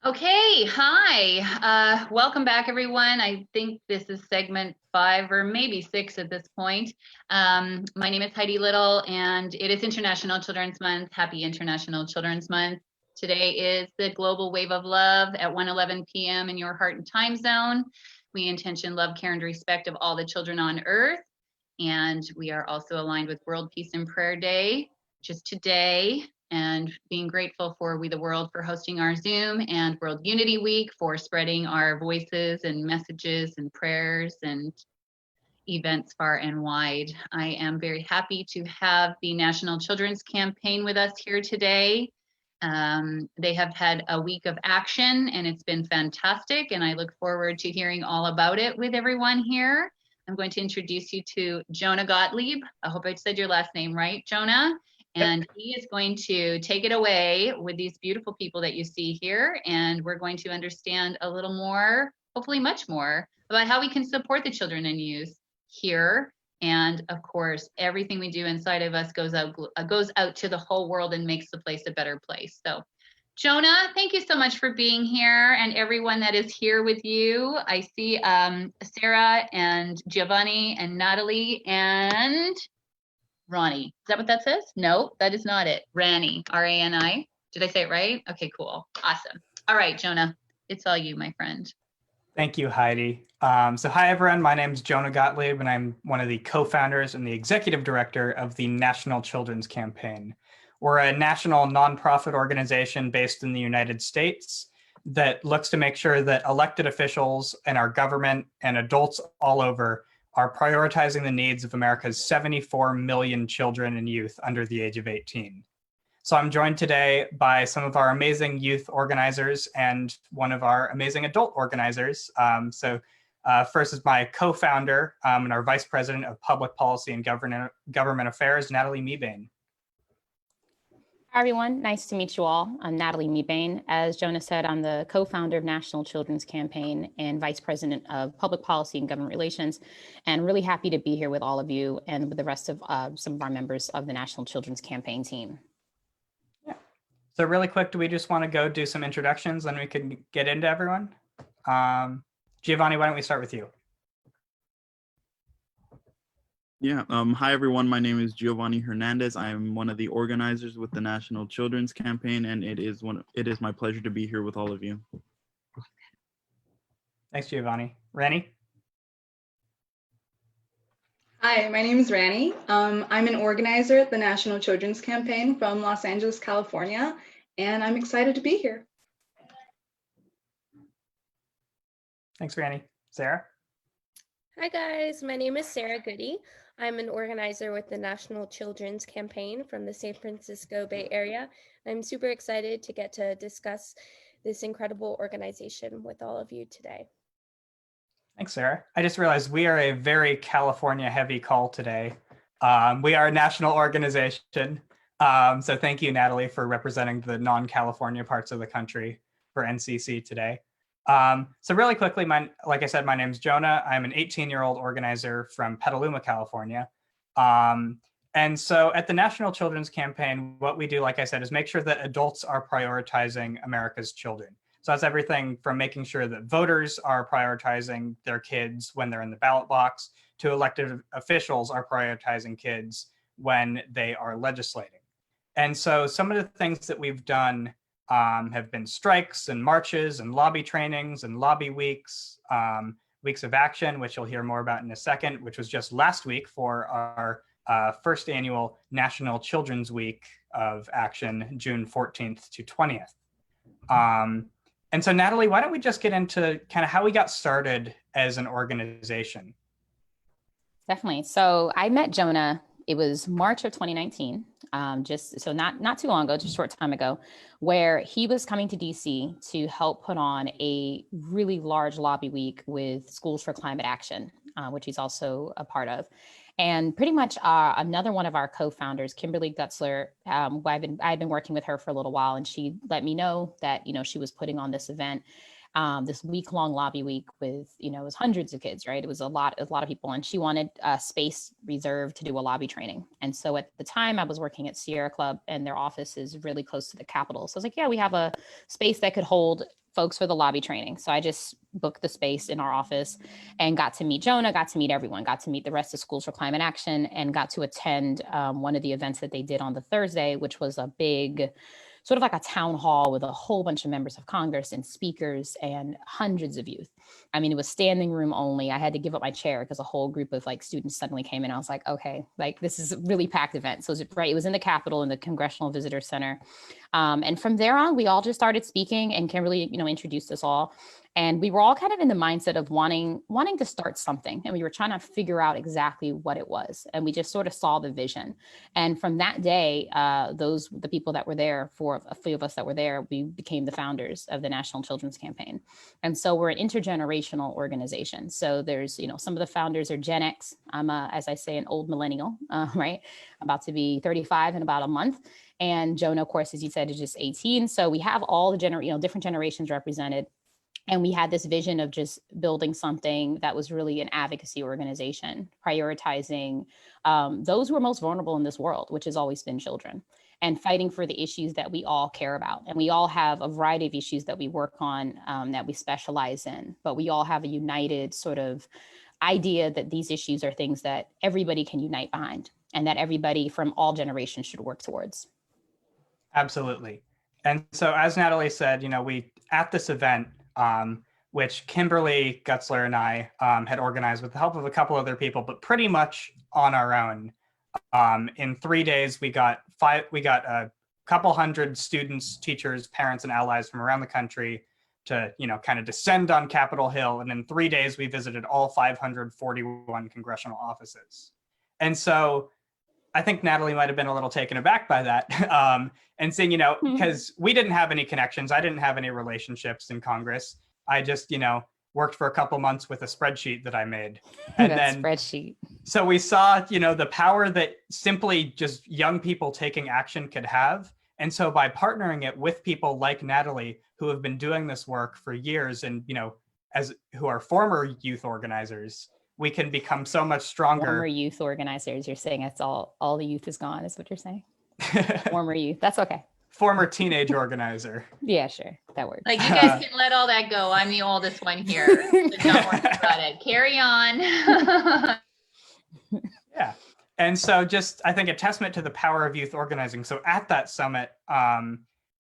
Okay, hi. Welcome back, everyone. I think this is segment 5 or maybe 6 at this point. My name is Heidi Little, and it is International Children's Month. Happy International Children's Month. Today is the Global Wave of Love at 1:11 p.m. in your heart and time zone. We intention love, care, and respect of all the children on Earth. And we are also aligned with World Peace and Prayer Day, just today, and being grateful for We the World for hosting our Zoom, and World Unity Week for spreading our voices and messages and prayers and events far and wide. I am very happy to have the National Children's Campaign with us here today. They have had a week of action and it's been fantastic, and I look forward to hearing all about it with everyone here. I'm going to introduce you to Jonah Gottlieb. I hope I said your last name right, Jonah. And he is going to take it away with these beautiful people that you see here. And we're going to understand a little more, hopefully much more, about how we can support the children and youth here. And of course, everything we do inside of us goes out to the whole world and makes the place a better place. So Jonah, thank you so much for being here, and everyone that is here with you. I see Sarah and Giovanni and Natalie and Ronnie. Is that what that says? No, that is not it. Rani, R-A-N-I. Did I say it right? Okay, cool. Awesome. All right, Jonah, it's all you, my friend. Thank you, Heidi. So hi, everyone. My name is Jonah Gottlieb, and I'm one of the co-founders and the executive director of the National Children's Campaign. We're a national nonprofit organization based in the United States that looks to make sure that elected officials and our government and adults all over are prioritizing the needs of America's 74 million children and youth under the age of 18. So I'm joined today by some of our amazing youth organizers and one of our amazing adult organizers. First is my co-founder and our vice president of public policy and government affairs, Natalie Mebane. Hi, everyone. Nice to meet you all. I'm Natalie Mebane. As Jonah said, I'm the co-founder of National Children's Campaign and vice president of public policy and government relations, and really happy to be here with all of you and with the rest of some of our members of the National Children's Campaign team. Yeah. So really quick, do we just want to go do some introductions and we can get into everyone? Giovanni, why don't we start with you? Yeah, hi everyone, my name is Giovanni Hernandez. I am one of the organizers with the National Children's Campaign, and it is my pleasure to be here with all of you. Thanks, Giovanni. Rani? Hi, my name is Rani. I'm an organizer at the National Children's Campaign from Los Angeles, California, and I'm excited to be here. Thanks, Rani. Sarah? Hi guys, my name is Sarah Goody. I'm an organizer with the National Children's Campaign from the San Francisco Bay Area. I'm super excited to get to discuss this incredible organization with all of you today. Thanks, Sarah. I just realized we are a very California heavy call today. We are a national organization. So thank you, Natalie, for representing the non-California parts of the country for NCC today. So really quickly, like I said, my name's Jonah. I'm an 18-year-old organizer from Petaluma, California. And so at the National Children's Campaign, what we do, like I said, is make sure that adults are prioritizing America's children. So that's everything from making sure that voters are prioritizing their kids when they're in the ballot box to elected officials are prioritizing kids when they are legislating. And so some of the things that we've done have been strikes and marches and lobby trainings and lobby weeks, weeks of action, which you'll hear more about in a second, which was just last week for our first annual National Children's Week of Action, June 14th to 20th. And so Natalie, why don't we just get into kind of how we got started as an organization? Definitely. So I met Jonah, it was March of 2019, so not too long ago, just a short time ago, where he was coming to DC to help put on a really large lobby week with Schools for Climate Action, which he's also a part of. And pretty much another one of our co-founders, Kimberly Gutzler, I've been working with her for a little while, and she let me know that she was putting on this event. this week-long lobby week with, it was hundreds of kids, right? It was a lot of people. And she wanted a space reserved to do a lobby training. And so at the time I was working at Sierra Club, and their office is really close to the Capitol. So I was like, yeah, we have a space that could hold folks for the lobby training. So I just booked the space in our office and got to meet Jonah, got to meet everyone, got to meet the rest of Schools for Climate Action, and got to attend one of the events that they did on the Thursday, which was a big, sort of like a town hall with a whole bunch of members of Congress and speakers and hundreds of youth. I mean, it was standing room only. I had to give up my chair because a whole group of like students suddenly came in. I was like, okay, like this is a really packed event. So it was in the Capitol, in the Congressional Visitor Center. And from there on, we all just started speaking, and Kimberly, introduced us all. And we were all kind of in the mindset of wanting to start something. And we were trying to figure out exactly what it was. And we just sort of saw the vision. And from that day, the people that were there, a few of us that were there, we became the founders of the National Children's Campaign. And so we're an intergenerational organization. So there's, some of the founders are Gen X. I'm, as I say, an old millennial, right? About to be 35 in about a month. And Jonah, of course, as you said, is just 18. So we have all the different generations represented. And we had this vision of just building something that was really an advocacy organization, prioritizing those who are most vulnerable in this world, which has always been children, and fighting for the issues that we all care about. And we all have a variety of issues that we work on, that we specialize in, but we all have a united sort of idea that these issues are things that everybody can unite behind, and that everybody from all generations should work towards. Absolutely. And so as Natalie said, we, at this event, which Kimberly Gutzler and I had organized with the help of a couple other people, but pretty much on our own. In 3 days, we got a couple hundred students, teachers, parents, and allies from around the country to, kind of descend on Capitol Hill. And in 3 days, we visited all 541 congressional offices. And so I think Natalie might have been a little taken aback by that, and saying, because we didn't have any connections. I didn't have any relationships in Congress. I just, worked for a couple months with a spreadsheet that I made. And then spreadsheet. So we saw, the power that simply just young people taking action could have. And so by partnering it with people like Natalie, who have been doing this work for years and, who are former youth organizers, we can become so much stronger. Former youth organizers, you're saying that's all the youth is gone, is what you're saying? Former youth, that's okay. Former teenage organizer. Yeah, sure, that works. Like, you guys can let all that go. I'm the oldest one here. So don't worry about it. Carry on. Yeah. And so just, I think, a testament to the power of youth organizing. So at that summit,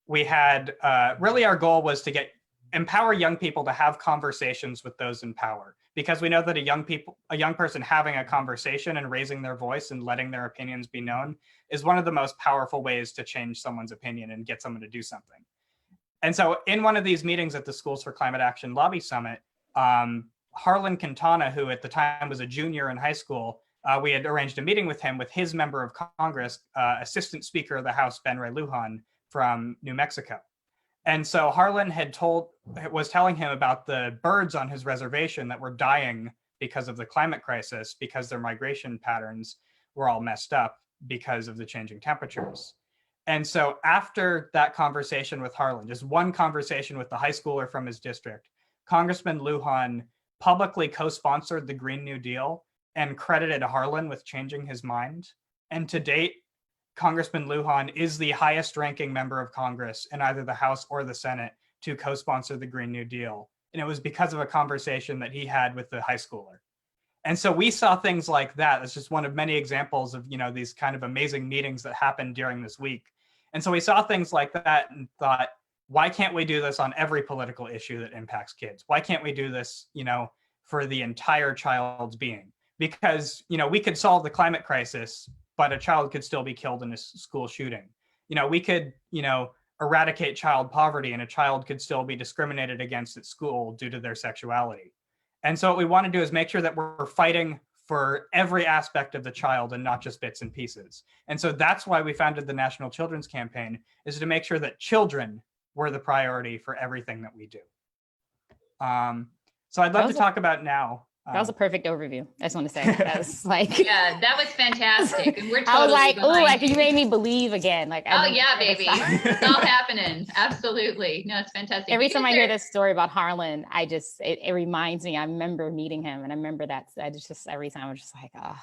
we had, really our goal was to empower young people to have conversations with those in power, because we know that a young person having a conversation and raising their voice and letting their opinions be known is one of the most powerful ways to change someone's opinion and get someone to do something. And so in one of these meetings at the Schools for Climate Action Lobby Summit, Harlan Quintana, who at the time was a junior in high school, we had arranged a meeting with him, with his member of Congress, Assistant Speaker of the House, Ben Ray Lujan from New Mexico. And so Harlan was telling him about the birds on his reservation that were dying because of the climate crisis, because their migration patterns were all messed up because of the changing temperatures. And so after that conversation with Harlan, just one conversation with the high schooler from his district, Congressman Lujan publicly co-sponsored the Green New Deal and credited Harlan with changing his mind. And to date, Congressman Lujan is the highest ranking member of Congress in either the House or the Senate to co-sponsor the Green New Deal. And it was because of a conversation that he had with the high schooler. And so we saw things like that. That's just one of many examples of, these kind of amazing meetings that happened during this week. And so we saw things like that and thought, why can't we do this on every political issue that impacts kids? Why can't we do this, for the entire child's being? Because, we could solve the climate crisis, but a child could still be killed in a school shooting. We could, eradicate child poverty, and a child could still be discriminated against at school due to their sexuality. And so what we want to do is make sure that we're fighting for every aspect of the child and not just bits and pieces. And so that's why we founded the National Children's Campaign, is to make sure that children were the priority for everything that we do. So I'd love to talk about now That was a perfect overview. I just want to say that was like, Yeah, that was fantastic. And we're totally I was like, oh, behind like you. you made me believe again. Like, Oh yeah, baby. It's all happening. Absolutely. No, it's fantastic. Every You time I guys hear are- this story about Harlan, it reminds me, I remember meeting him, and I remember that just every time I'm just like, oh,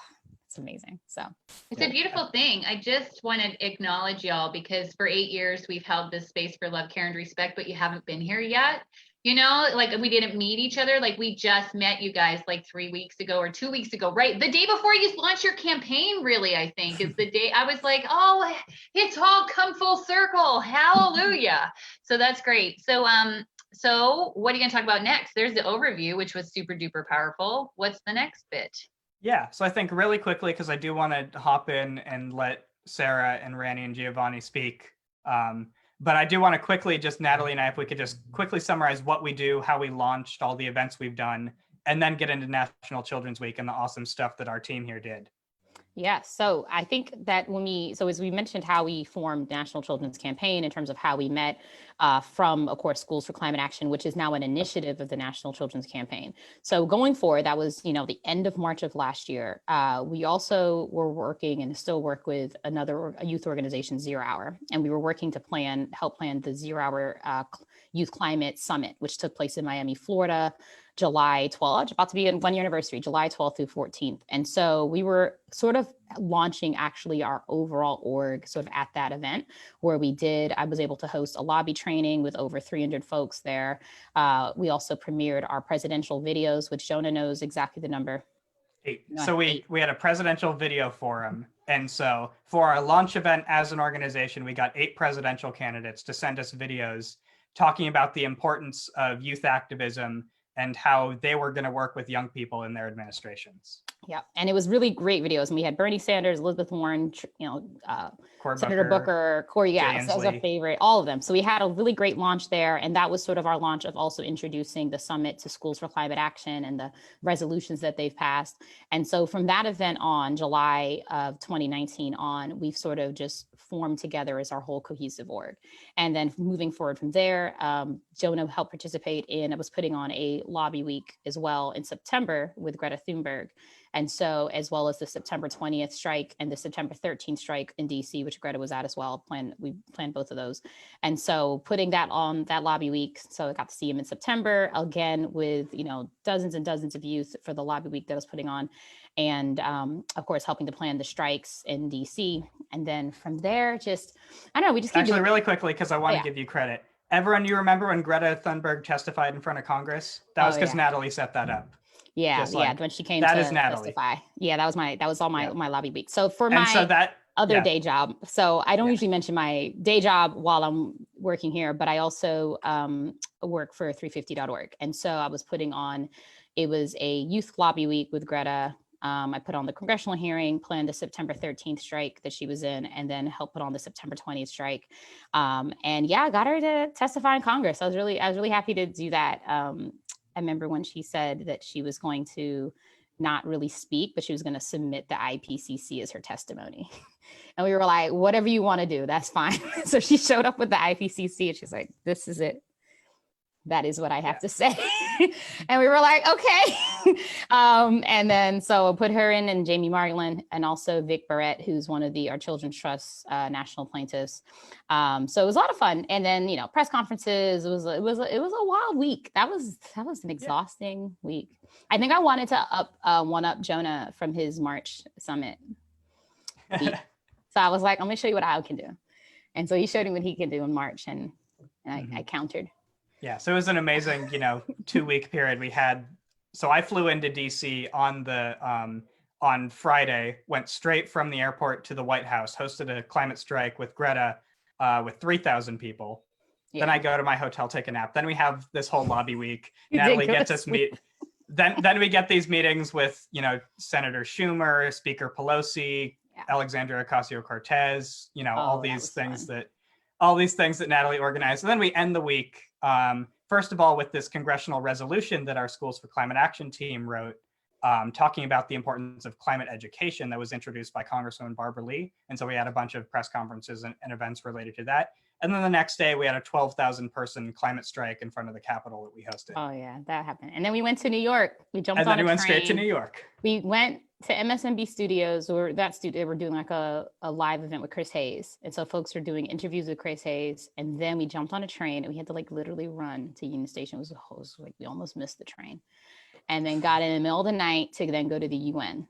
it's amazing. So It's a beautiful thing. I just want to acknowledge y'all because for 8 years we've held this space for love, care, and respect, but you haven't been here yet. You know, like we didn't meet each other. Like we just met you guys like 3 weeks ago or 2 weeks ago, right? The day before you launched your campaign, really, I think is the day I was like, oh, it's all come full circle. Hallelujah. So that's great. So what are you going to talk about next? There's the overview, which was super duper powerful. What's the next bit? Yeah, so I think really quickly, because I do want to hop in and let Sarah and Rani and Giovanni speak. But I do want to quickly, just Natalie and I, if we could just quickly summarize what we do, how we launched, all the events we've done, and then get into National Children's Week and the awesome stuff that our team here did. yeah, so I think that as we mentioned how we formed National Children's Campaign in terms of how we met from, of course, Schools for Climate Action, which is now an initiative of the National Children's Campaign. So going forward, that was, the end of March of last year. We also were working and still work with a youth organization, 0 Hour, and we were working to help plan the 0 Hour Youth Climate Summit, which took place in Miami, Florida, July 12th, about to be in 1 year anniversary, July 12th through 14th. And so we were sort of launching actually our overall org sort of at that event where I was able to host a lobby training with over 300 folks there. We also premiered our presidential videos, which Jonah knows exactly the number. 8. So we had a presidential video forum. And so for our launch event as an organization, we got 8 presidential candidates to send us videos talking about the importance of youth activism and how they were going to work with young people in their administrations. Yeah, and it was really great videos. And we had Bernie Sanders, Elizabeth Warren, Senator Booker, Corey, that was our favorite, all of them. So we had a really great launch there. And that was sort of our launch of also introducing the summit to Schools for Climate Action and the resolutions that they've passed. And so from that event on, July of 2019 on, we've sort of just formed together as our whole cohesive org. And then moving forward from there, Jonah helped participate I was putting on a lobby week as well in September with Greta Thunberg. And so, as well as the September 20th strike and the September 13th strike in DC, which Greta was at as well, we planned both of those. And so putting that on that lobby week. So I got to see him in September, again, with, dozens and dozens of youth for the lobby week that I was putting on. And of course, helping to plan the strikes in DC. And then from there, we just keep Actually, really quickly, because I want to give you credit. Everyone, you remember when Greta Thunberg testified in front of Congress? That was because Natalie set that up. Yeah, when she came to testify. Yeah, that was all my lobby week. So for other day job, so I don't usually mention my day job while I'm working here, but I also work for 350.org. And so I was putting on, it was a youth lobby week with Greta. I put on the congressional hearing, planned the September 13th strike that she was in, and then helped put on the September 20th strike. I got her to testify in Congress. I was really happy to do that. I remember when she said that she was going to not really speak, but she was going to submit the IPCC as her testimony. And we were like, whatever you want to do, that's fine. So she showed up with the IPCC and she's like, this is it. That is what I have to say. And we were like, okay. And then so I put her in and Jamie Margolin and also Vic Barrett, who's one of our Children's Trust national plaintiffs. So it was a lot of fun. And then, press conferences, it was a wild week. That was an exhausting week. I think I wanted to one up Jonah from his March summit. So I was like, I'm gonna show you what I can do. And so he showed me what he can do in March and I countered. Yeah, so it was an amazing, 2-week period we had. So I flew into DC on Friday, went straight from the airport to the White House, hosted a climate strike with Greta with 3,000 people. Yeah. Then I go to my hotel, take a nap. Then we have this whole lobby week. Natalie gets us meet. Then we get these meetings with, Senator Schumer, Speaker Pelosi, Alexandria Ocasio-Cortez, all these things that Natalie organized. And then we end the week, first of all, with this congressional resolution that our Schools for Climate Action team wrote, talking about the importance of climate education that was introduced by Congresswoman Barbara Lee. And so we had a bunch of press conferences and events related to that. And then the next day we had a 12,000 person climate strike in front of the Capitol that we hosted. Oh yeah, that happened. And then we went to New York. We jumped And on then a we went train. straight to New York. We went to MSNB Studios, or that studio, they were doing like a live event with Chris Hayes. And so folks were doing interviews with Chris Hayes. And then we jumped on a train and we had to like literally run to Union Station. It was like, we almost missed the train. And then got in the middle of the night to then go to the UN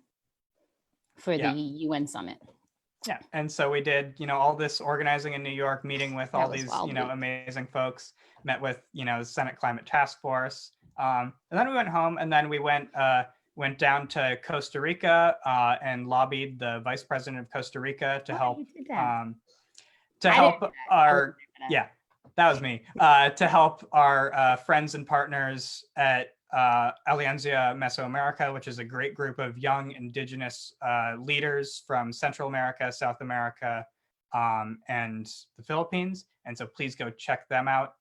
for the UN summit. Yeah, and so we did, all this organizing in New York, meeting with all these, amazing folks, met with, the Senate Climate Task Force. And then we went home, and then we went down to Costa Rica and lobbied the vice president of Costa Rica to help our, that was me, to help our friends and partners at Alianza Mesoamerica, which is a great group of young indigenous leaders from Central America, South America, and the Philippines. And so please go check them out.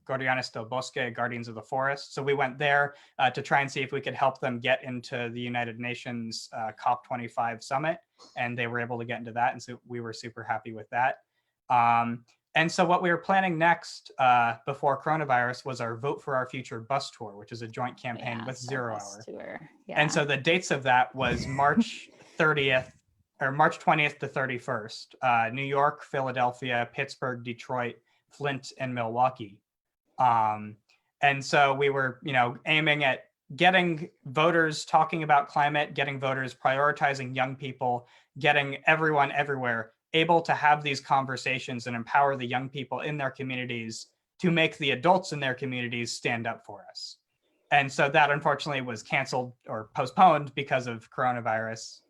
Guardianes del Bosque, Guardians of the Forest. So we went there to try and see if we could help them get into the United Nations COP25 summit. And they were able to get into that. And so we were super happy with that. And so what we were planning next before coronavirus was our Vote for Our Future bus tour, which is a joint campaign with 0 Hour. Yeah. And so the dates of that was March 30th or March 20th to 31st, New York, Philadelphia, Pittsburgh, Detroit, Flint, and Milwaukee. And so we were, aiming at getting voters talking about climate, getting voters prioritizing young people, getting everyone everywhere able to have these conversations and empower the young people in their communities to make the adults in their communities stand up for us. And so that unfortunately was canceled or postponed because of coronavirus.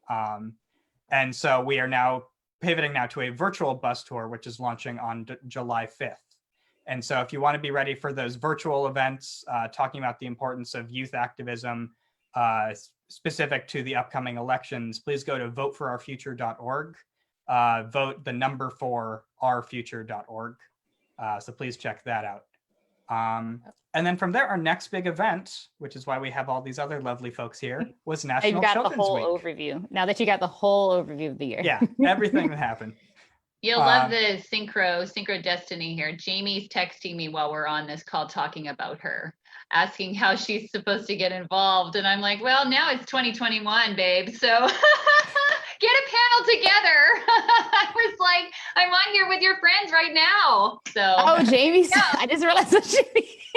And so we are now pivoting now to a virtual bus tour, which is launching on July 5th. And so if you want to be ready for those virtual events, talking about the importance of youth activism, specific to the upcoming elections, please go to voteforourfuture.org. Vote the number 4 ourfuture.org. So please check that out. And then from there, our next big event, which is why we have all these other lovely folks here, was National Children's Week. You've got the whole overview. Now that you got the whole overview of the year. Yeah, everything that happened. You'll love the synchro destiny here. Jamie's texting me while we're on this call talking about her, asking how she's supposed to get involved. And I'm like, well, now it's 2021, babe. So get a panel together. I was like, I'm on here with your friends right now. So Jamie, yeah. I just realized that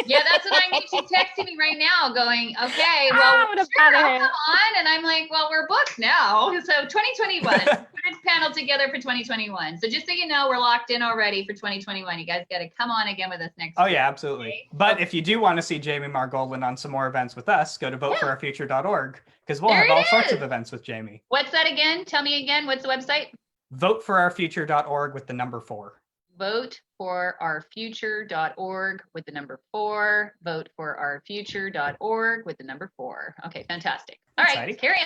yeah, that's what I mean. She's texting me right now going, okay, well, sure, I'll come on. And I'm like, well, we're booked now. So 2021, put a panel together for 2021. So just so you know, we're locked in already for 2021. You guys got to come on again with us next year. Yeah, absolutely. Okay. But if you do want to see Jamie Margolin on some more events with us, go to voteforourfuture.org because we'll have all sorts of events with Jamie. What's that again? Tell me again. What's the website? Voteforourfuture.org with the number 4. Voteforourfuture.org with the number 4. Voteforourfuture.org with the number 4. Okay, fantastic. All right, carry on.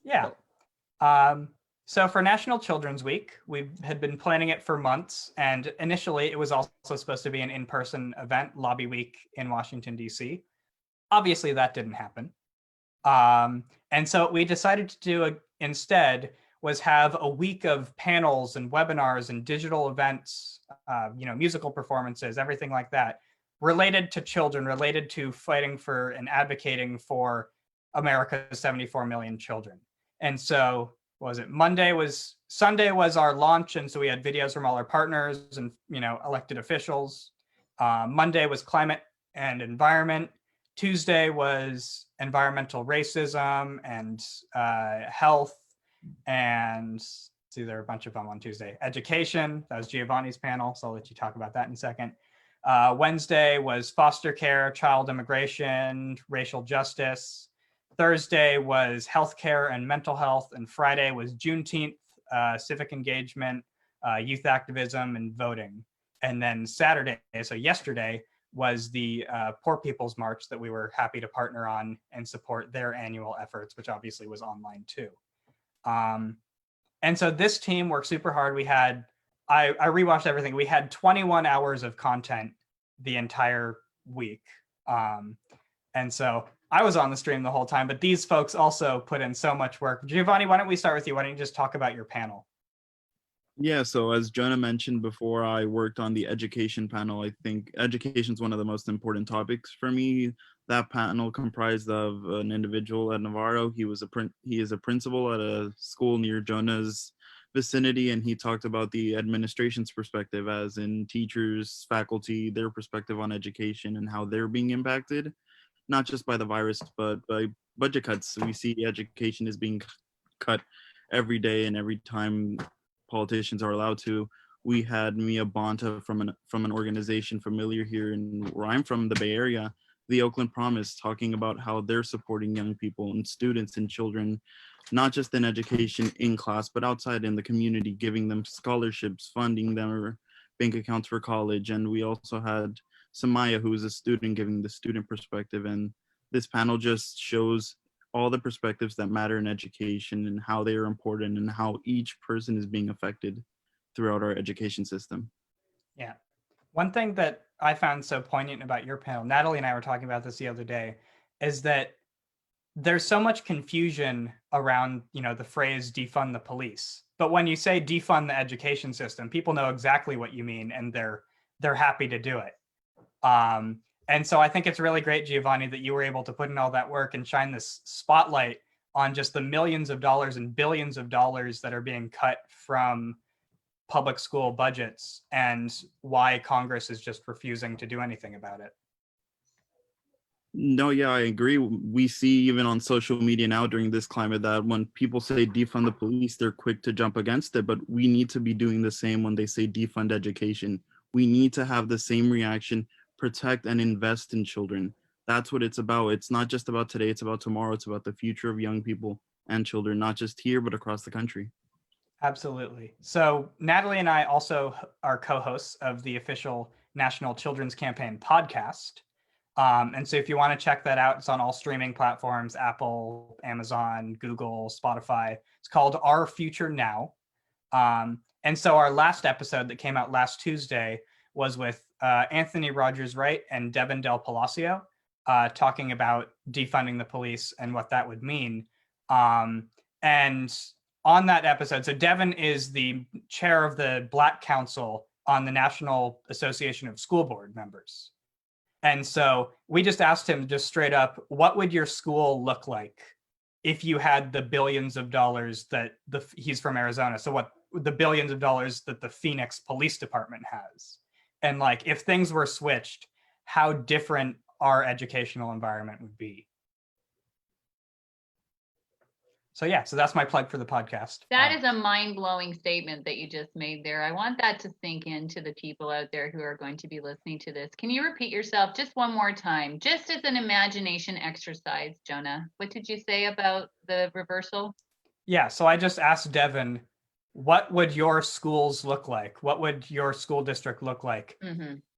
Yeah. So for National Children's Week, we had been planning it for months, and initially it was also supposed to be an in-person event, Lobby Week in Washington, D.C. Obviously, that didn't happen. And so we decided to do instead was have a week of panels and webinars and digital events, musical performances, everything like that, related to children, related to fighting for and advocating for America's 74 million children. And so, Sunday was our launch, and so we had videos from all our partners and elected officials. Monday was climate and environment. Tuesday was environmental racism and health. And see, there are a bunch of them on Tuesday. Education, that was Giovanni's panel, so I'll let you talk about that in a second. Wednesday was foster care, child immigration, racial justice. Thursday was healthcare and mental health, and Friday was Juneteenth, civic engagement, youth activism, and voting. And then Saturday, so yesterday, was the Poor People's March that we were happy to partner on and support their annual efforts, which obviously was online too. And so this team worked super hard. We had, I rewatched everything. We had 21 hours of content the entire week. And so I was on the stream the whole time, but these folks also put in so much work. Giovanni, why don't we start with you? Why don't you just talk about your panel? Yeah, so as Jonah mentioned before, I worked on the education panel. I think education is one of the most important topics for me. That panel comprised of an individual at Navarro. He is a principal at a school near Jonah's vicinity, and he talked about the administration's perspective, as in teachers, faculty, their perspective on education and how they're being impacted, not just by the virus, but by budget cuts. We see education is being cut every day and every time politicians are allowed to. We had Mia Bonta from an organization familiar here in where I'm from, the Bay Area, the Oakland Promise, talking about how they're supporting young people and students and children, not just in education in class, but outside in the community, giving them scholarships, funding them bank accounts for college. And we also had Samaya, who is a student, giving the student perspective. And this panel just shows all the perspectives that matter in education and how they are important and how each person is being affected throughout our education system. Yeah. One thing that I found so poignant about your panel, Natalie and I were talking about this the other day, is that there's so much confusion around, the phrase defund the police. But when you say defund the education system, people know exactly what you mean and they're happy to do it. And so I think it's really great, Giovanni, that you were able to put in all that work and shine this spotlight on just the millions of dollars and billions of dollars that are being cut from public school budgets and why Congress is just refusing to do anything about it. No, yeah, I agree. We see even on social media now during this climate that when people say defund the police, they're quick to jump against it. But we need to be doing the same when they say defund education. We need to have the same reaction, protect and invest in children. That's what it's about. It's not just about today, it's about tomorrow. It's about the future of young people and children, not just here, but across the country. Absolutely. So Natalie and I also are co-hosts of the official National Children's Campaign podcast. And so if you want to check that out, it's on all streaming platforms, Apple, Amazon, Google, Spotify. It's called Our Future Now. And so our last episode that came out last Tuesday was with Anthony Rogers Wright and Devin Del Palacio, talking about defunding the police and what that would mean. And on that episode, so Devin is the chair of the Black Council on the National Association of School Board Members. And so we just asked him just straight up, what would your school look like if you had the billions of dollars that he's from Arizona. So what the billions of dollars that the Phoenix Police Department has. And like, if things were switched, how different our educational environment would be. So yeah, so that's my plug for the podcast. That is a mind-blowing statement that you just made there. I want that to sink into the people out there who are going to be listening to this. Can you repeat yourself just one more time, just as an imagination exercise, Jonah? What did you say about the reversal? Yeah, so I just asked Devin, what would your schools look like? What would your school district look like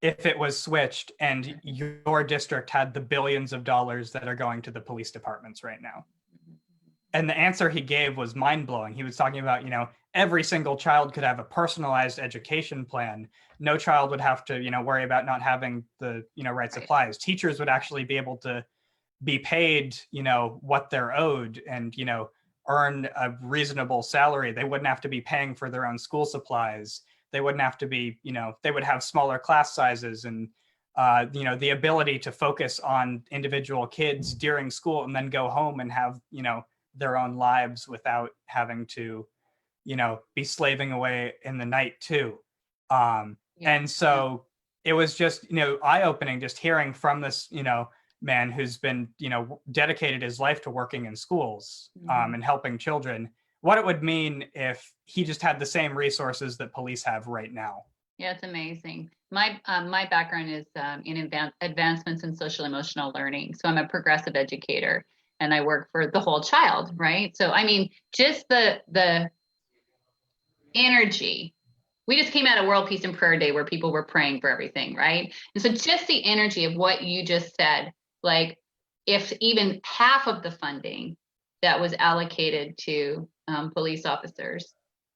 if it was switched and your district had the billions of dollars that are going to the police departments right now? And the answer he gave was mind-blowing. He was talking about, every single child could have a personalized education plan. No child would have to, worry about not having the, right supplies. Teachers would actually be able to be paid, what they're owed and, earn a reasonable salary. They wouldn't have to be paying for their own school supplies. They wouldn't have to be, they would have smaller class sizes and, the ability to focus on individual kids during school and then go home and have, their own lives without having to, be slaving away in the night too. And so it was just, eye-opening just hearing from this, man who's been, dedicated his life to working in schools and helping children, what it would mean if he just had the same resources that police have right now. Yeah, it's amazing. My background is in advancements in social emotional learning. So I'm a progressive educator. And I work for the whole child, right? So, I mean, just the energy. We just came out of World Peace and Prayer Day where people were praying for everything, right? And so just the energy of what you just said, like if even half of the funding that was allocated to police officers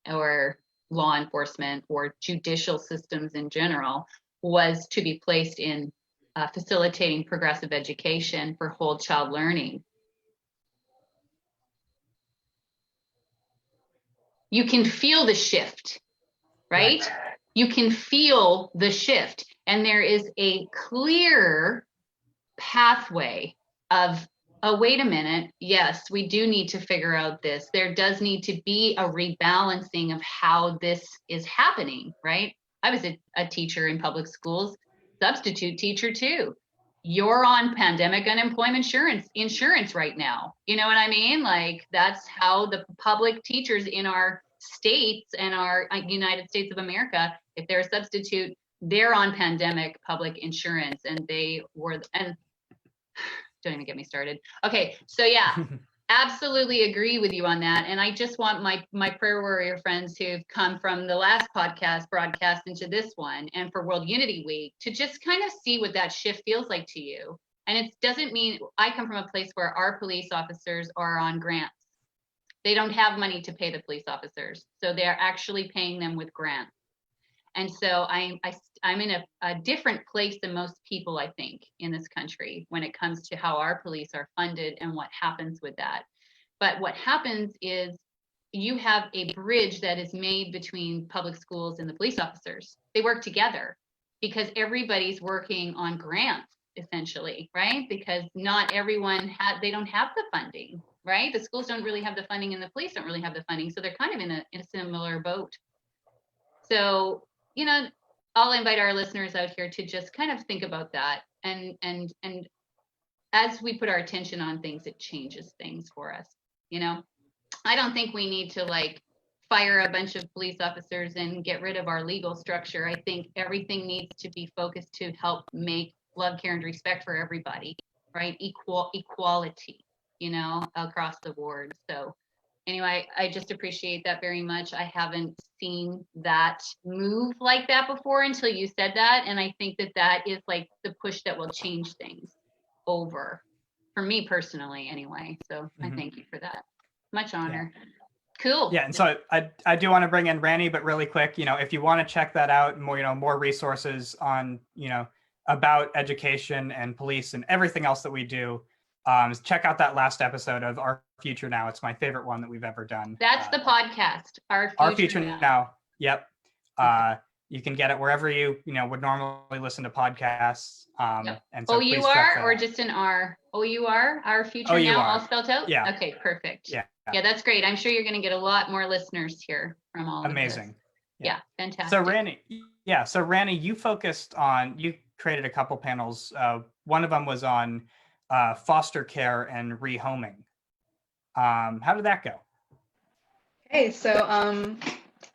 or law enforcement or judicial systems in general was to be placed in facilitating progressive education for whole child learning, you can feel the shift right? You can feel the shift, and there is a clear pathway of, oh, wait a minute, yes, we do need to figure out this. There does need to be a rebalancing of how this is happening, right? I was a teacher in public schools, substitute teacher too. You're on pandemic unemployment insurance right now. You know what I mean? Like, that's how the public teachers in our states and our United States of America, if they're a substitute, they're on pandemic public insurance, and they were, and don't even get me started. Okay, so yeah, absolutely agree with you on that. And I just want my prayer warrior friends who've come from the last podcast broadcast into this one, and for World Unity Week, to just kind of see what that shift feels like to you. And it doesn't mean, I come from a place where our police officers are on grants. They don't have money to pay the police officers, so they're actually paying them with grants. And so I'm in a different place than most people, I think, in this country when it comes to how our police are funded and what happens with that. But what happens is you have a bridge that is made between public schools and the police officers. They work together because everybody's working on grants, essentially, right? Because not everyone they don't have the funding, right? The schools don't really have the funding, and the police don't really have the funding. So they're kind of in a similar boat. So, I'll invite our listeners out here to just kind of think about that. And as we put our attention on things, it changes things for us. I don't think we need to fire a bunch of police officers and get rid of our legal structure. I think everything needs to be focused to help make love, care, and respect for everybody, right? Equality, across the board. So anyway, I just appreciate that very much. I haven't seen that move like that before until you said that. And I think that is like the push that will change things over, for me personally anyway. So I thank you for that. Much honor. Yeah. Cool. Yeah, and so I do want to bring in Randy, but really quick, if you want to check that out, more resources on, about education and police and everything else that we do, check out that last episode of Our Future Now. It's my favorite one that we've ever done. That's the podcast, Our Future Now. Yep. You can get it wherever you would normally listen to podcasts. Yep. And so OUR or just an R? OUR, Our Future Now, all spelled out? Yeah. Okay, perfect. Yeah. Yeah, that's great. I'm sure you're going to get a lot more listeners here from all Amazing. of this. Yeah, fantastic. So Randy, you created a couple panels. One of them was on foster care and rehoming. How did that go? Okay, so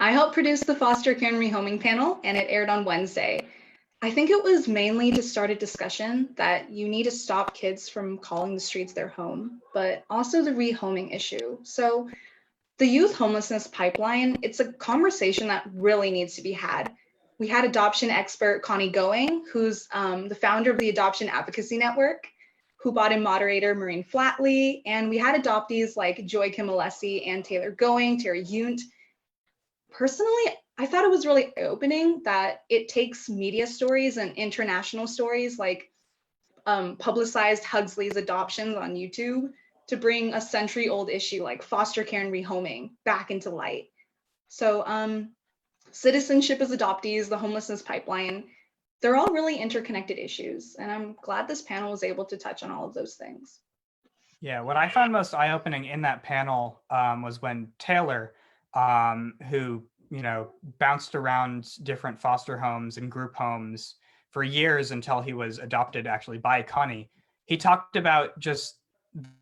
I helped produce the foster care and rehoming panel, and it aired on Wednesday. I think it was mainly to start a discussion that you need to stop kids from calling the streets their home, but also the rehoming issue. So the youth homelessness pipeline, it's a conversation that really needs to be had. We had adoption expert Connie Going, who's the founder of the Adoption Advocacy Network, who brought in moderator Maureen Flatley, and we had adoptees like Joy Kim Alessi and Taylor Going, Terry Yunt. Personally, I thought it was really eye-opening that it takes media stories and international stories like publicized Hugsley's adoptions on YouTube to bring a century-old issue like foster care and rehoming back into light. So citizenship as adoptees, the homelessness pipeline, they're all really interconnected issues. And I'm glad this panel was able to touch on all of those things. Yeah, what I found most eye-opening in that panel was when Taylor, who bounced around different foster homes and group homes for years until he was adopted actually by Connie. He talked about just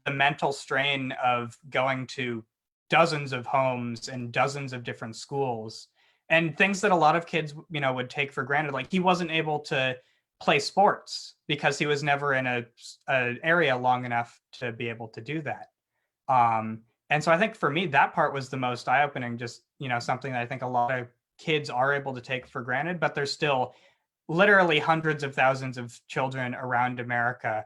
the mental strain of going to dozens of homes and dozens of different schools and things that a lot of kids, would take for granted. Like he wasn't able to play sports because he was never in an area long enough to be able to do that. And so I think for me, that part was the most eye-opening, just, something that I think a lot of kids are able to take for granted, but there's still literally hundreds of thousands of children around America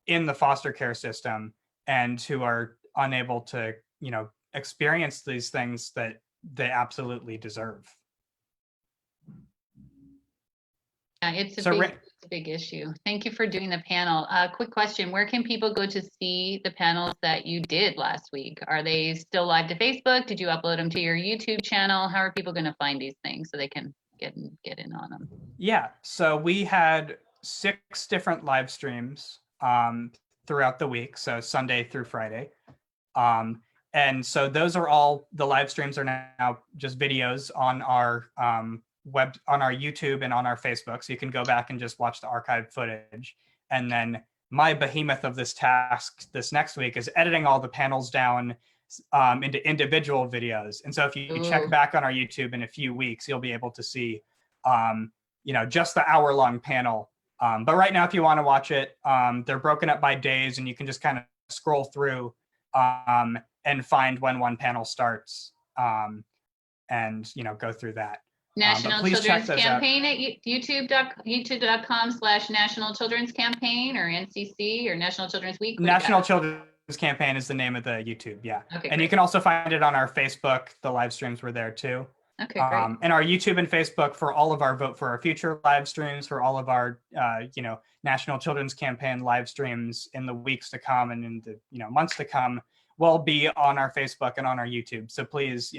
in the foster care system and who are unable to, experience these things that they absolutely deserve. Yeah, it's a big issue. Thank you for doing the panel. Quick question, where can people go to see the panels that you did last week? Are they still live to Facebook? Did you upload them to your YouTube channel? How are people going to find these things so they can get in on them? Yeah, so we had 6 different live streams throughout the week, so Sunday through Friday. And so those are all, the live streams are now just videos on our on our YouTube and on our Facebook. So you can go back and just watch the archived footage. And then my behemoth of this task this next week is editing all the panels down into individual videos. And so if you check back on our YouTube in a few weeks, you'll be able to see, just the hour-long panel. But right now, if you want to watch it, they're broken up by days, and you can just kind of scroll through and find when one panel starts, and go through that. National Children's Campaign at youtube.com/National Children's Campaign, or NCC, or National Children's Week. National Children's Campaign is the name of the YouTube, yeah. Okay, and great. You can also find it on our Facebook. The live streams were there too. Okay, great. And our YouTube and Facebook for all of our Vote for Our Future live streams, for all of our, National Children's Campaign live streams in the weeks to come and in the, months to come, will be on our Facebook and on our YouTube. So please,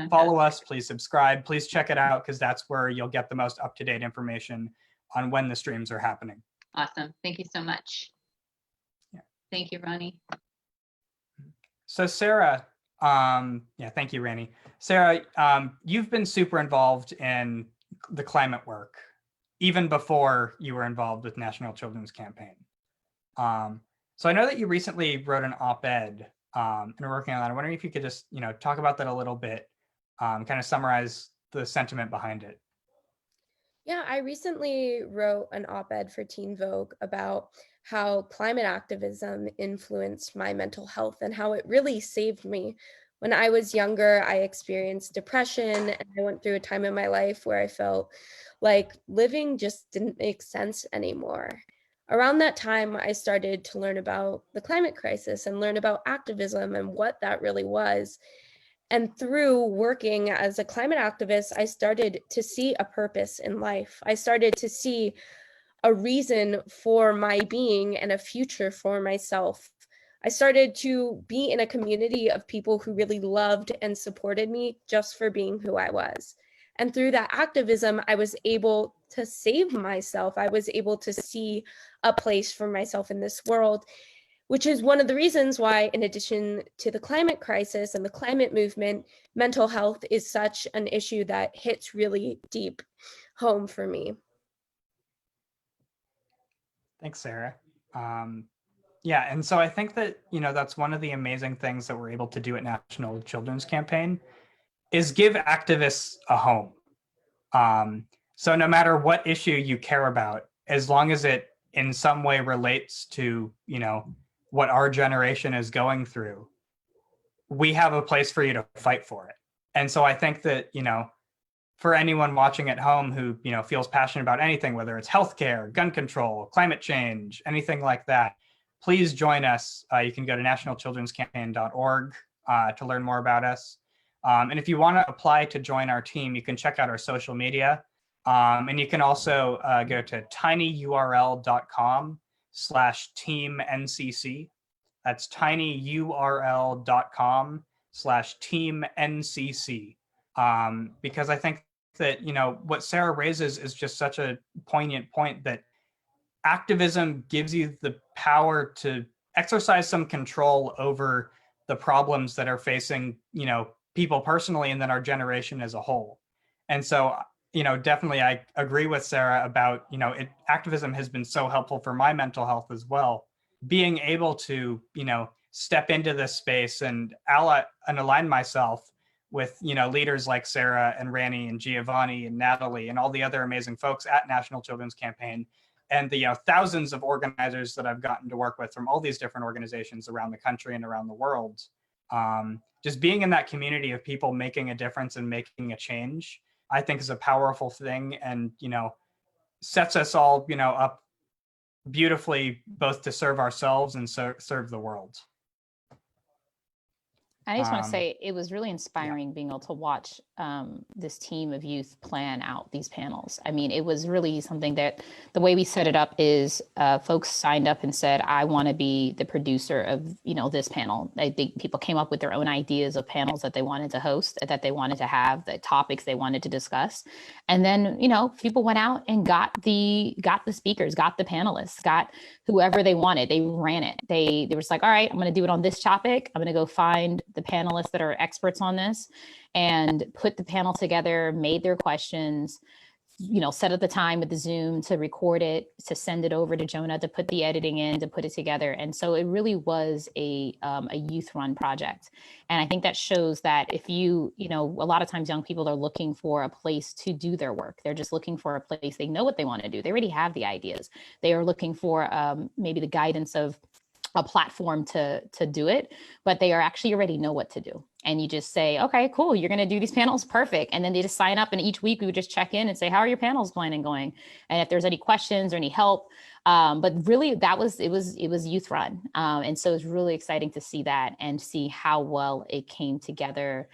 follow us, please subscribe, please check it out, because that's where you'll get the most up-to-date information on when the streams are happening. Awesome. Thank you so much. Yeah. Thank you, Ronnie. So Sarah, thank you, Rani. Sarah, you've been super involved in the climate work, even before you were involved with National Children's Campaign. So I know that you recently wrote an op-ed and are working on that. I'm wondering if you could just, talk about that a little bit, kind of summarize the sentiment behind it. Yeah, I recently wrote an op-ed for Teen Vogue about how climate activism influenced my mental health and how it really saved me. When I was younger, I experienced depression, and I went through a time in my life where I felt like living just didn't make sense anymore. Around that time, I started to learn about the climate crisis and learn about activism and what that really was. And through working as a climate activist, I started to see a purpose in life. I started to see a reason for my being and a future for myself. I started to be in a community of people who really loved and supported me just for being who I was. And through that activism, I was able to save myself. I was able to see a place for myself in this world, which is one of the reasons why, in addition to the climate crisis and the climate movement, mental health is such an issue that hits really deep home for me. Thanks, Sarah. Yeah, and so I think that, that's one of the amazing things that we're able to do at National Children's Campaign is give activists a home. So no matter what issue you care about, as long as it in some way relates to, what our generation is going through, we have a place for you to fight for it. And so I think that, for anyone watching at home who, feels passionate about anything, whether it's healthcare, gun control, climate change, anything like that, please join us. You can go to nationalchildrenscampaign.org to learn more about us. And if you want to apply to join our team, you can check out our social media. And you can also go to tinyurl.com/teamncc. That's tinyurl.com/teamncc. Because I think that, what Sarah raises is just such a poignant point, that activism gives you the power to exercise some control over the problems that are facing, people personally, and then our generation as a whole. And so, definitely I agree with Sarah about, activism has been so helpful for my mental health as well. Being able to, step into this space and align myself with, leaders like Sarah and Rani and Giovanni and Natalie and all the other amazing folks at National Children's Campaign, and the thousands of organizers that I've gotten to work with from all these different organizations around the country and around the world. Just being in that community of people making a difference and making a change, I think is a powerful thing, and, sets us all, up beautifully, both to serve ourselves and serve the world. I just want to say it was really inspiring being able to watch this team of youth plan out these panels. I mean, it was really something that the way we set it up is folks signed up and said, I want to be the producer of, this panel. I think people came up with their own ideas of panels that they wanted to host, that they wanted to have, the topics they wanted to discuss. And then, people went out and got the speakers, got the panelists, got whoever they wanted. They ran it. They were just like, all right, I'm going to do it on this topic. I'm going to go find the panelists that are experts on this and put the panel together, made their questions, set up the time with the Zoom to record it, to send it over to Jonah, to put the editing in, to put it together. And so it really was a youth run project. And I think that shows that if a lot of times young people are looking for a place to do their work. They're just looking for a place. They know what they want to do. They already have the ideas. They are looking for maybe the guidance of a platform to do it, but they are actually already know what to do. And you just say, okay, cool, you're going to do these panels, perfect. And then they just sign up, and each week we would just check in and say, how are your panels planning going? And if there's any questions or any help. But really it was youth run. And so it's really exciting to see that and see how well it came together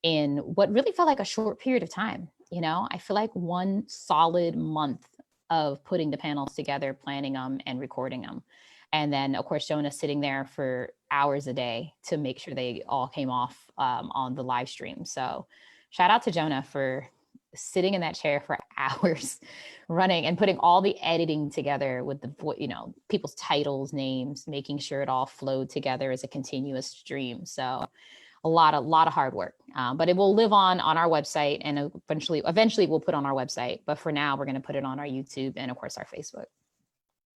in what really felt like a short period of time. I feel like one solid month of putting the panels together, planning them and recording them. And then, of course, Jonah sitting there for hours a day to make sure they all came off on the live stream. So shout out to Jonah for sitting in that chair for hours running and putting all the editing together with people's titles, names, making sure it all flowed together as a continuous stream. So a lot of hard work, but it will live on our website, and eventually we'll put on our website. But for now, we're going to put it on our YouTube and, of course, our Facebook.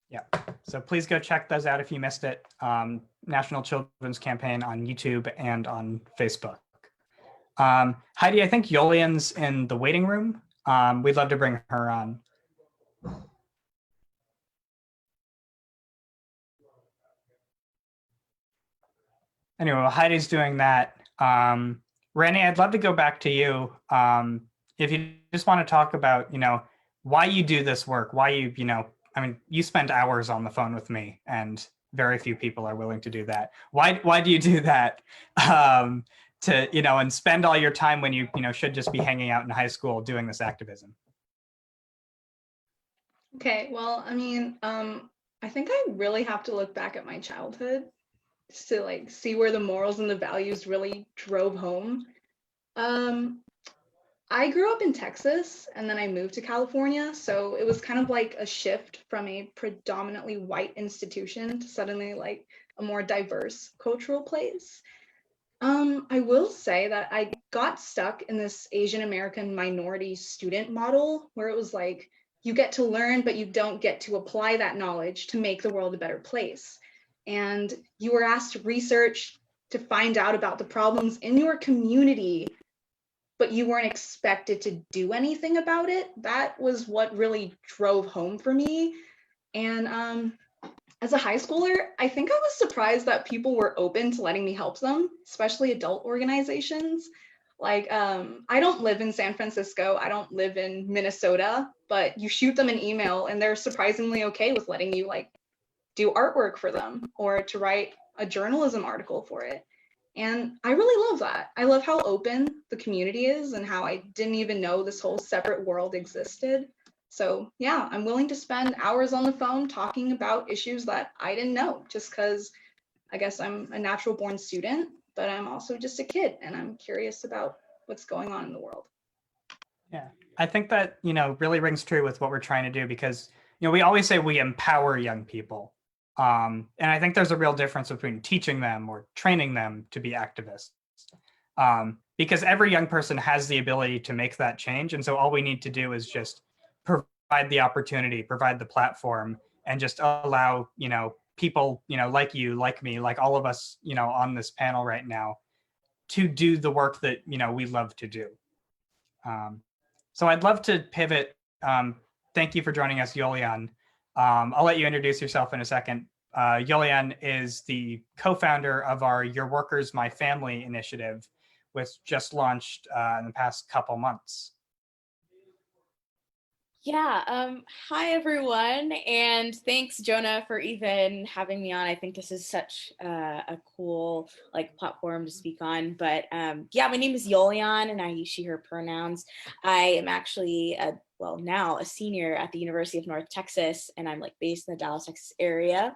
Yeah, so please go check those out if you missed it. National Children's Campaign on YouTube and on Facebook. Heidi, I think Yolian's in the waiting room. We'd love to bring her on. Anyway, while Heidi's doing that, Randy, I'd love to go back to you. If you just want to talk about, why you do this work, why you spend hours on the phone with me, and very few people are willing to do that. Why do you do that? And spend all your time when you should just be hanging out in high school doing this activism. Okay, well, I think I really have to look back at my childhood to see where the morals and the values really drove home. I grew up in Texas, and then I moved to California, so it was kind of like a shift from a predominantly white institution to suddenly a more diverse cultural place. I will say that I got stuck in this Asian American minority student model where it was like, you get to learn, but you don't get to apply that knowledge to make the world a better place. And you were asked to research, to find out about the problems in your community, but you weren't expected to do anything about it. That was what really drove home for me. And as a high schooler, I think I was surprised that people were open to letting me help them, especially adult organizations. I don't live in San Francisco, I don't live in Minnesota, but you shoot them an email and they're surprisingly okay with letting you do artwork for them or to write a journalism article for it. And I really love that. I love how open the community is and how I didn't even know this whole separate world existed. So yeah, I'm willing to spend hours on the phone talking about issues that I didn't know, just because I guess I'm a natural born student, but I'm also just a kid and I'm curious about what's going on in the world. Yeah, I think that, really rings true with what we're trying to do, because, we always say we empower young people. And I think there's a real difference between teaching them or training them to be activists, because every young person has the ability to make that change. And so all we need to do is just provide the opportunity, provide the platform, and just allow, people, like you, like me, like all of us, on this panel right now, to do the work that, we love to do. So I'd love to pivot. Thank you for joining us, Yolian. I'll let you introduce yourself in a second. Yolian is the co-founder of our Your Workers, My Family initiative, which just launched in the past couple months. Hi everyone, and thanks Jonah for even having me on. I think this is such a cool platform to speak on. But my name is Yolian, and I use she/her pronouns. I am actually now a senior at the University of North Texas, and I'm based in the Dallas, Texas area.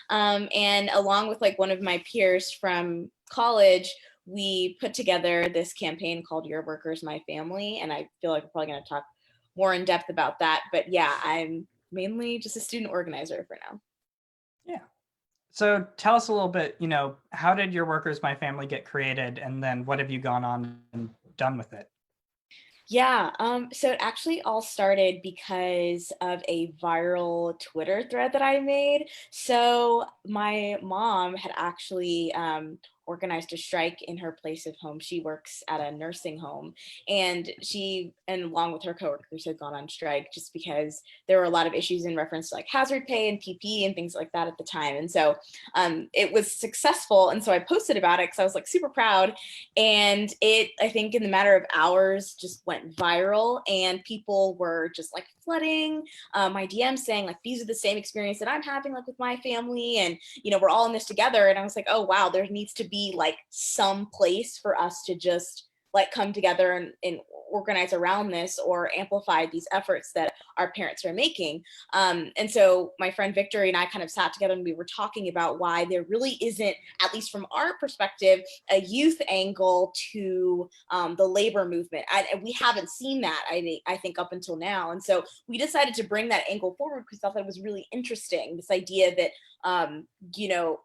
And along with one of my peers from college, we put together this campaign called Your Workers, My Family, and I feel like we're probably going to talk more in depth about that. But yeah, I'm mainly just a student organizer for now. Yeah. So tell us a little bit, how did Your Workers, My Family get created? And then what have you gone on and done with it? Yeah, so it actually all started because of a viral Twitter thread that I made. So my mom had actually organized a strike in her place of home. She works at a nursing home, and along with her coworkers had gone on strike just because there were a lot of issues in reference to hazard pay and PP and things like that at the time. And so it was successful. And so I posted about it because I was super proud. And it, I think in the matter of hours, just went viral, and people were just flooding my DMs saying these are the same experience that I'm having with my family, and we're all in this together. And I was oh wow, there needs to be some place for us to just come together and organize around this or amplify these efforts that our parents are making. And so my friend Victory and I kind of sat together, and we were talking about why there really isn't, at least from our perspective, a youth angle to the labor movement. And we haven't seen that, I think, up until now. And so we decided to bring that angle forward because I thought it was really interesting, this idea that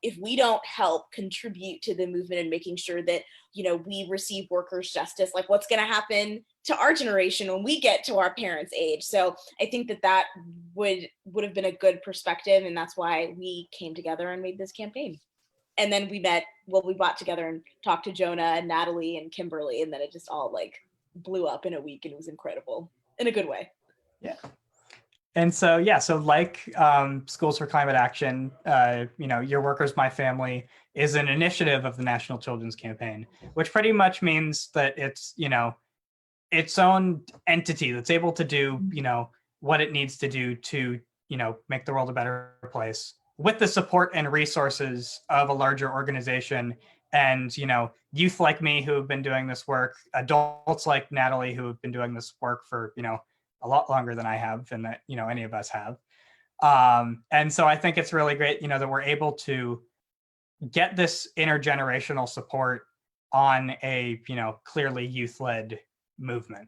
if we don't help contribute to the movement and making sure that we receive workers' justice, what's going to happen to our generation when we get to our parents' age. So I think that would have been a good perspective, and that's why we came together and made this campaign. And then we got together and talked to Jonah and Natalie and Kimberly, and then it just all blew up in a week, and it was incredible in a good way. Yeah. And so, Schools for Climate Action, Your Workers, My Family is an initiative of the National Children's Campaign, which pretty much means that it's, its own entity that's able to do, what it needs to do to, make the world a better place with the support and resources of a larger organization. And, youth like me who have been doing this work, adults like Natalie who have been doing this work for, a lot longer than I have and that, any of us have. And so I think it's really great, that we're able to get this intergenerational support on a, clearly youth-led movement.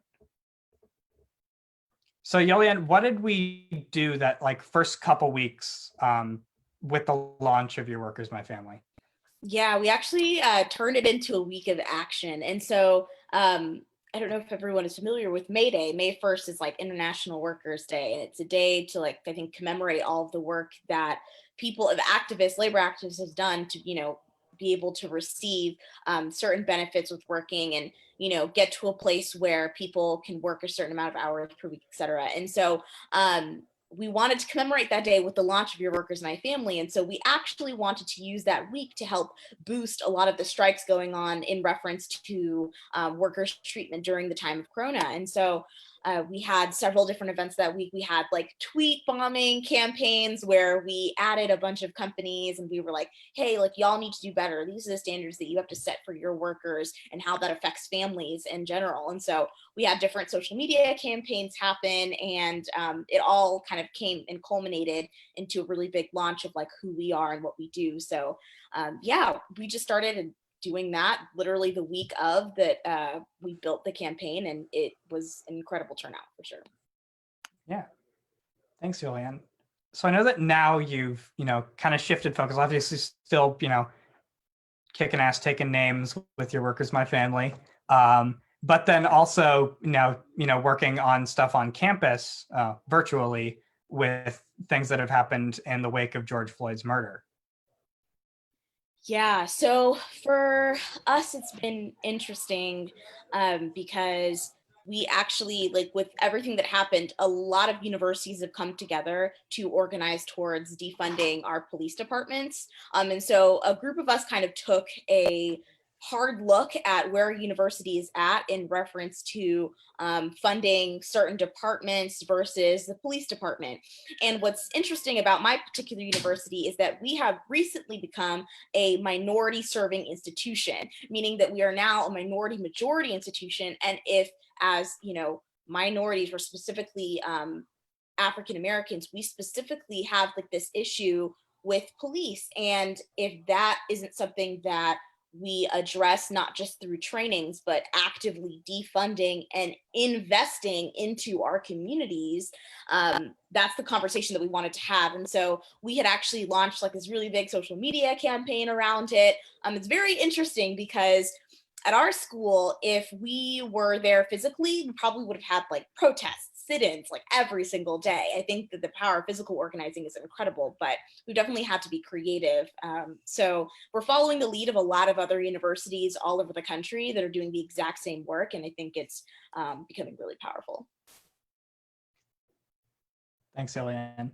So Yolian, what did we do that first couple weeks with the launch of Your Workers, My Family? Yeah, we actually turned it into a week of action. And so I don't know if everyone is familiar with May Day. May 1st is International Workers' Day. And it's a day to I think commemorate all of the work that labor activists have done to, be able to receive certain benefits with working and, get to a place where people can work a certain amount of hours per week, et cetera. And so we wanted to commemorate that day with the launch of Your Workers, My Family. And so we actually wanted to use that week to help boost a lot of the strikes going on in reference to workers' treatment during the time of Corona. And so we had several different events that week. We had tweet bombing campaigns where we added a bunch of companies, and we were hey, y'all need to do better. These are the standards that you have to set for your workers and how that affects families in general. And so we had different social media campaigns happen, and it all kind of came and culminated into a really big launch of who we are and what we do. So we just started doing that literally the week of that we built the campaign, and it was an incredible turnout for sure. Yeah. Thanks, Julianne. So I know that now you've, kind of shifted focus, obviously still, kicking ass, taking names with Your Workers, My Family. But then also now, working on stuff on campus virtually with things that have happened in the wake of George Floyd's murder. Yeah, so for us, it's been interesting because we actually, with everything that happened, a lot of universities have come together to organize towards defunding our police departments. And so a group of us kind of took a hard look at where a university is at in reference to funding certain departments versus the police department. And what's interesting about my particular university is that we have recently become a minority serving institution, meaning that we are now a minority majority institution. And if, as minorities, or specifically African Americans, we specifically have like this issue with police. And if that isn't something that we address, not just through trainings, but actively defunding and investing into our communities, that's the conversation that we wanted to have. And so we had actually launched like this really big social media campaign around it. It's very interesting because at our school, if we were there physically, we probably would have had like protests, sit-ins like every single day. I think that the power of physical organizing is incredible, but we definitely had to be creative. So we're following the lead of a lot of other universities all over the country that are doing the exact same work. And I think it's becoming really powerful. Thanks, Ilian.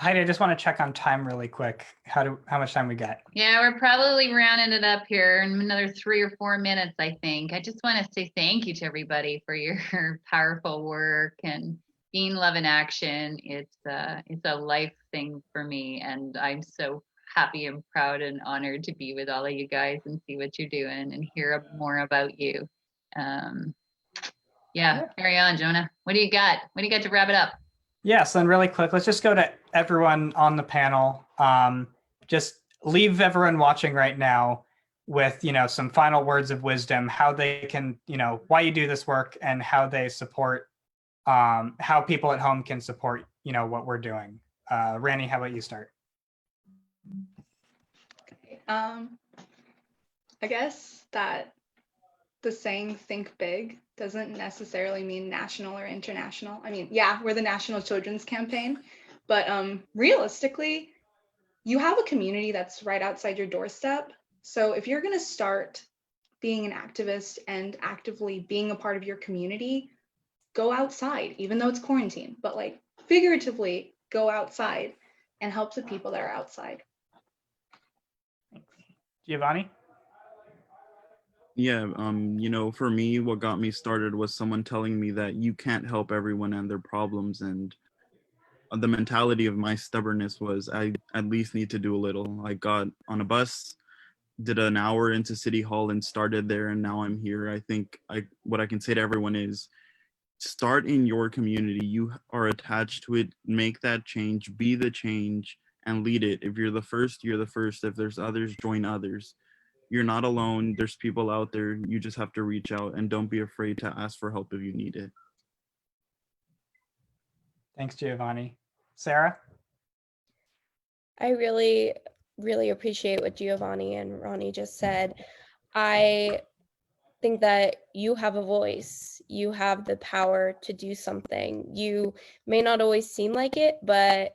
Heidi, I just want to check on time really quick. How much time we got? Yeah, we're probably rounding it up here in another 3 or 4 minutes, I think. I just want to say thank you to everybody for your powerful work and being love in action. It's a life thing for me, and I'm so happy and proud and honored to be with all of you guys and see what you're doing and hear more about you. Yeah, carry on, Jonah. What do you got? What do you got to wrap it up? Yes, and really quick, let's just go to everyone on the panel. Just leave everyone watching right now with, some final words of wisdom, how they can, why you do this work and how they support, how people at home can support, what we're doing. Randy, how about you start? I guess that the saying think big doesn't necessarily mean national or international. I mean, yeah, we're the National Children's Campaign, but realistically, you have a community that's right outside your doorstep. So if you're going to start being an activist and actively being a part of your community, go outside, even though it's quarantine, but like figuratively go outside and help the people that are outside. Giovanni? Yeah, for me, what got me started was someone telling me that you can't help everyone and their problems. And the mentality of my stubbornness was I at least need to do a little. I got on a bus, did an hour into City Hall and started there, and now I'm here. I think what I can say to everyone is start in your community. You are attached to it. Make that change, be the change, and lead it. If you're the first, you're the first. If there's others, join others. You're not alone. There's people out there. You just have to reach out, and don't be afraid to ask for help if you need it. Thanks, Giovanni. Sarah? I really, really appreciate what Giovanni and Ronnie just said. I think that you have a voice. You have the power to do something. You may not always seem like it, but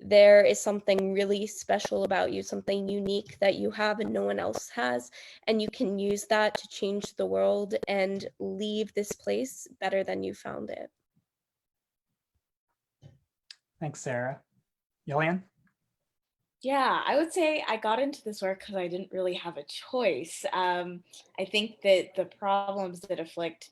there is something really special about you, something unique that you have and no one else has. And you can use that to change the world and leave this place better than you found it. Thanks, Sarah. Yilian? Yeah, I would say I got into this work because I didn't really have a choice. I think that the problems that afflict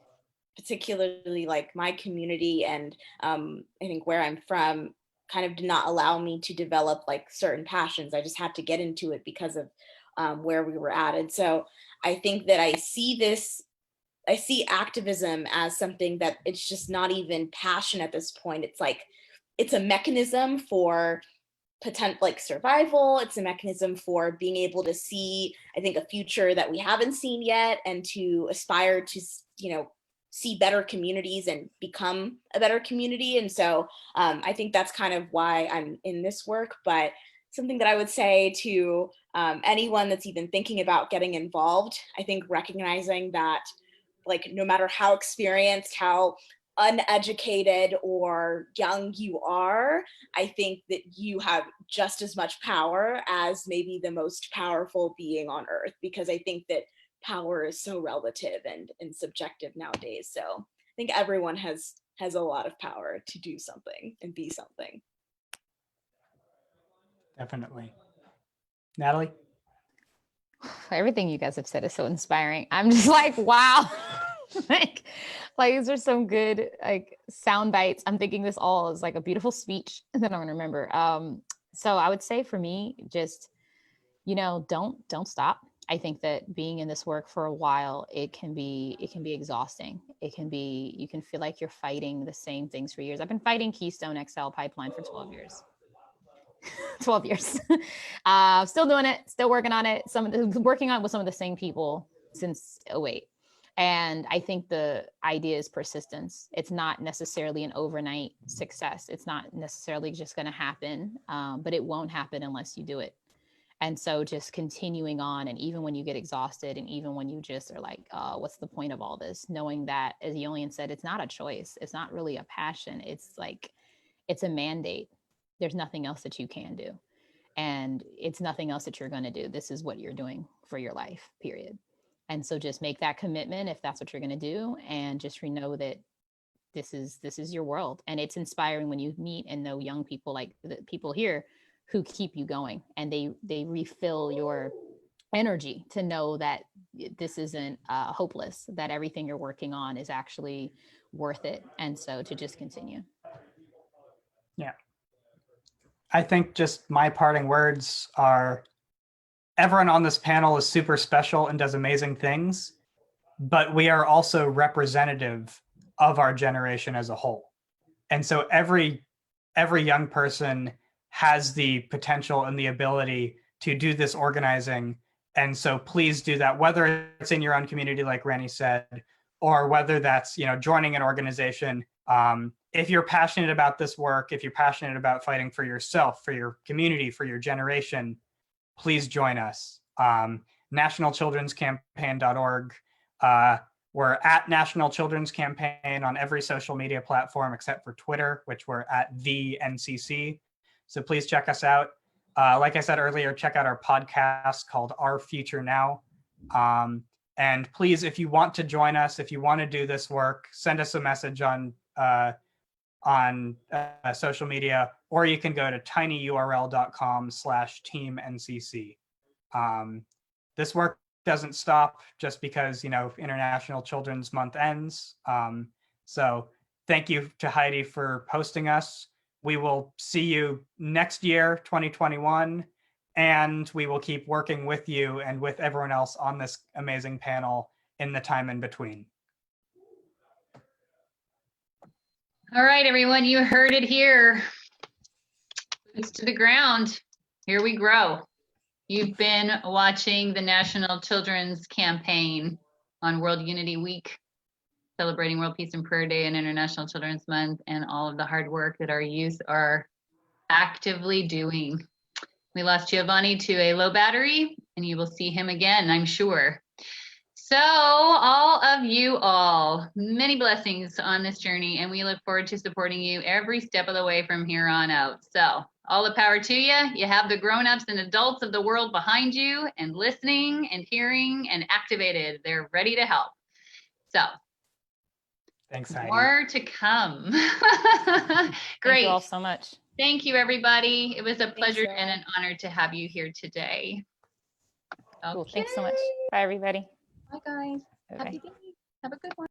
particularly like my community and I think where I'm from kind of did not allow me to develop like certain passions. I just had to get into it because of where we were at. And so I think that I see activism as something that it's just not even passion at this point. It's like, it's a mechanism for potential like survival. It's a mechanism for being able to see, I think, a future that we haven't seen yet and to aspire to, see better communities and become a better community. And so I think that's kind of why I'm in this work. But something that I would say to anyone that's even thinking about getting involved, I think recognizing that like no matter how experienced, how uneducated or young you are, I think that you have just as much power as maybe the most powerful being on earth, because I think that power is so relative and subjective nowadays. So I think everyone has a lot of power to do something and be something. Definitely. Natalie? Everything you guys have said is so inspiring. I'm just like, wow. like, these are some good like sound bites. I'm thinking this all is like a beautiful speech that I'm gonna remember. So I would say for me, just, don't stop. I think that being in this work for a while, it can be exhausting. You can feel like you're fighting the same things for years. I've been fighting Keystone XL pipeline for 12 years. 12 years. Still doing it, still working on it. Working on it with some of the same people since '08. And I think the idea is persistence. It's not necessarily an overnight success. It's not necessarily just going to happen, but it won't happen unless you do it. And so just continuing on, and even when you get exhausted, and even when you just are like, what's the point of all this? Knowing that, as Yolian said, it's not a choice. It's not really a passion. It's like, it's a mandate. There's nothing else that you can do. And it's nothing else that you're going to do. This is what you're doing for your life, period. And so just make that commitment if that's what you're going to do. And just know that this is your world. And it's inspiring when you meet and know young people like the people here who keep you going, and they refill your energy to know that this isn't hopeless, that everything you're working on is actually worth it. And so to just continue. Yeah. I think just my parting words are, everyone on this panel is super special and does amazing things, but we are also representative of our generation as a whole. And so every young person has the potential and the ability to do this organizing. And so please do that, whether it's in your own community, like Rani said, or whether that's, joining an organization. If you're passionate about this work, if you're passionate about fighting for yourself, for your community, for your generation, please join us. nationalchildrenscampaign.org. We're at National Children's Campaign on every social media platform except for Twitter, which we're at the NCC. So please check us out. Like I said earlier, check out our podcast called Our Future Now. And please, if you want to join us, if you want to do this work, send us a message on social media, or you can go to tinyurl.com/teamncc. This work doesn't stop just because, International Children's Month ends. So thank you to Heidi for hosting us. We will see you next year, 2021, and we will keep working with you and with everyone else on this amazing panel in the time in between. All right, everyone, you heard it here. Boots to the ground. Here we grow. You've been watching the National Children's Campaign on World Unity Week, celebrating World Peace and Prayer Day and International Children's Month, and all of the hard work that our youth are actively doing. We lost Giovanni to a low battery, and you will see him again, I'm sure. So all of you all, many blessings on this journey, and we look forward to supporting you every step of the way from here on out. So all the power to you. You have the grown-ups and adults of the world behind you, and listening and hearing and activated. They're ready to help. So Thanks, Heidi. more to come. Great. Thank you all so much. Thank you, everybody. It was a pleasure Sarah. and an honor to have you here today. Cool. Okay. Thanks so much. Bye, everybody. Bye, guys. Bye-bye. Happy day. Have a good one.